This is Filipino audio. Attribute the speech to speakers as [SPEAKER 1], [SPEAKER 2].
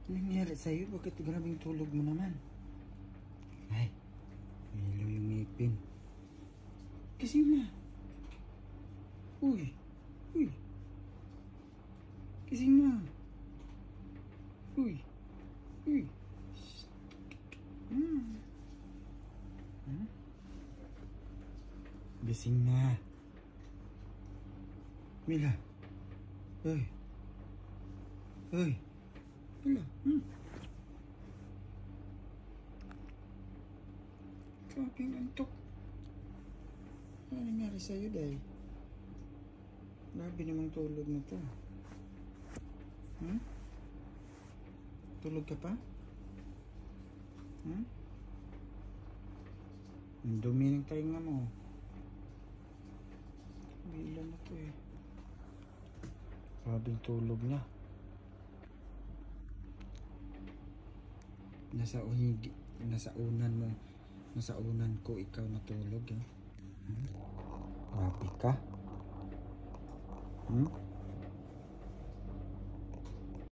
[SPEAKER 1] Ano nangyari sa'yo? Bakit grabing tulog mo naman? Ay, hilo yung ngipin. Gising na. Uy. Uy. Gising na. Uy. Uy. Gising na. Mila. Uy. Uy. Mila. Grabing antok. Ano nangyari sa'yo, Day? Grabe namang tulog na to. Tulog ka pa? Ang dumi ng tainga mo. Bilan na to eh. Grabing tulog niya. Nasa unan ko ikaw natulog eh. Grabe ka.